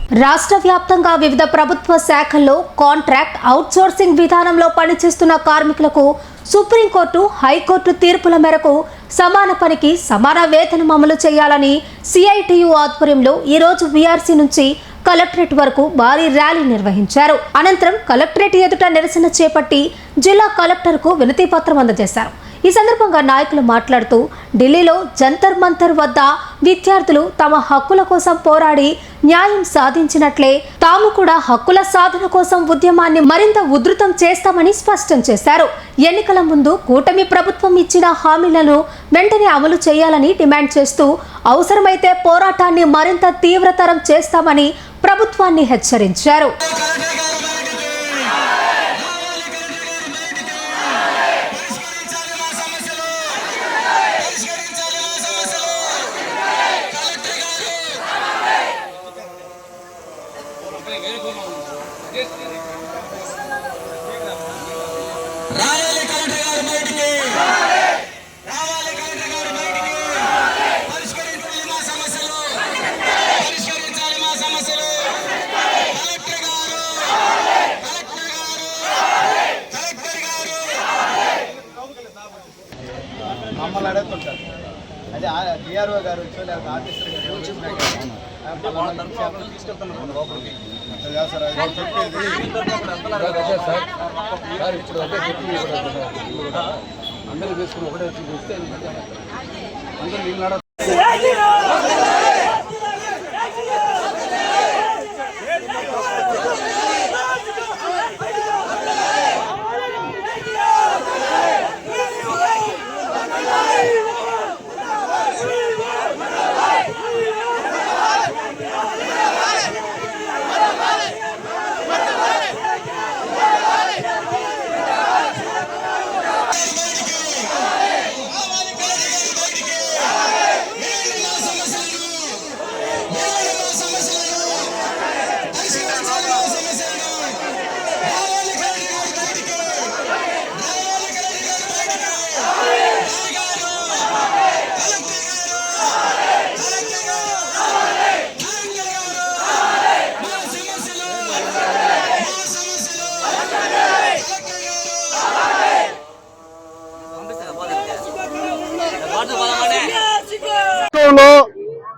రాష్ట్ర వ్యాప్తంగా వివిధ ప్రభుత్వ శాఖల్లో కాంట్రాక్ట్ అవుట్సోర్సింగ్ విధానంలో పనిచేస్తున్న కార్మికులకు సుప్రీంకోర్టు, హైకోర్టు తీర్పుల మేరకు సమాన పనికి సమాన వేతనం అమలు చేయాలని సిఐటియు ఆధ్వర్యంలో ఈరోజు వీఆర్సీ నుంచి కలెక్టరేట్ వరకు భారీ ర్యాలీ నిర్వహించారు. అనంతరం కలెక్టరేట్ ఎదుట నిరసన చేపట్టి జిల్లా కలెక్టర్కు వినతి పత్రం అందజేశారు. ఈ సందర్భంగా నాయకులు మాట్లాడుతూ ఢిల్లీలో జంతర్ మంతర్ వద్ద విద్యార్థులు తమ హక్కుల కోసం పోరాడి న్యాయం సాధించినట్లే తాము కూడా హక్కుల సాధన కోసం ఉద్యమాన్ని మరింత ఉధృతం చేస్తామని స్పష్టం చేశారు. ఎన్నికల ముందు కూటమి ప్రభుత్వం ఇచ్చిన హామీలను వెంటనే అమలు చేయాలని డిమాండ్ చేస్తూ అవసరమైతే పోరాటాన్ని మరింత తీవ్రతరం చేస్తామని ప్రభుత్వాన్ని హెచ్చరించారు. రావాలి కలెక్టర్ గారు బయటికి, రావాలి కలెక్టర్ గారు బయటికి, పరిష్కరించాలి మా సమస్యలు, పరిష్కరించాలి మా సమస్యలు. కలెక్టర్ గారు, కలెక్టర్ గారు, కలెక్టర్ గారు మమ్మల్ని అడుగుతుంటారు. అదే డిఆర్ఓ గారు ఆఫీసర్ గారు తీసుకెళ్తున్నారు లోపలికి. ఇప్పుడు అందరూ తీసుకుని ఒకటే చూస్తే అందరూ వీళ్ళు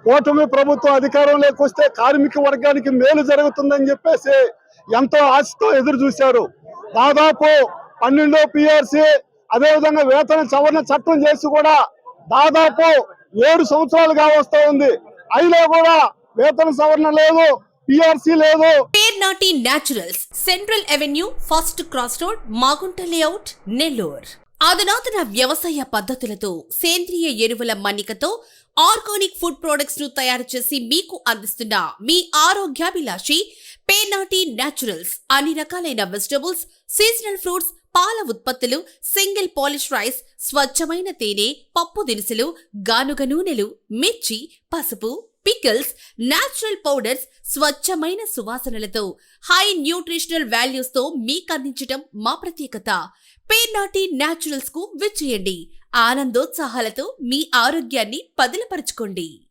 కూటమి ప్రభుత్వం అధికారంలోకి వస్తే కార్మిక వర్గానికి మేలు జరుగుతుందని చెప్పేసి ఎంతో ఆశతో ఎదురు చూశారు. దాదాపు 12 పిఆర్సీ అదేవిధంగా వేతన సవరణ చట్టం చేసి కూడా దాదాపు 7 సంవత్సరాలుగా వస్తూ ఉంది. అయినా కూడా వేతన సవరణ లేదు, పిఆర్సీ లేదు. Pernati naturals, central avenue, first cross road, Magunta layout, Nellore. అధునాతన వ్యవసాయ పద్ధతులతో సేంద్రియ ఎరువుల మన్నికతో ఆర్గానిక్ ఫుడ్ ప్రొడక్ట్స్ ను తయారు చేసి మీకు అందిస్తున్న మీ ఆరోగ్యాభిలాషి పేర్నాటి న్యాచురల్స్. అన్ని రకాలైన వెజిటబుల్స్, సీజనల్ ఫ్రూట్స్, పాల ఉత్పత్తులు, సింగిల్ పాలిష్ రైస్, స్వచ్ఛమైన తేనె, పప్పు దినుసులు, గానుగ నూనెలు, మిర్చి, పసుపు, పికిల్స్, న్యాచురల్ పౌడర్స్, స్వచ్ఛమైన సువాసనలతో హై న్యూట్రిషనల్ వాల్యూస్ తో మీకు అందించడం మా ప్రత్యేకత. పేర్నాటి న్యాచురల్స్ కు విచ్చేయండి. ఆనందోత్సాహాలతో మీ ఆరోగ్యాన్ని పదిలపరచుకోండి.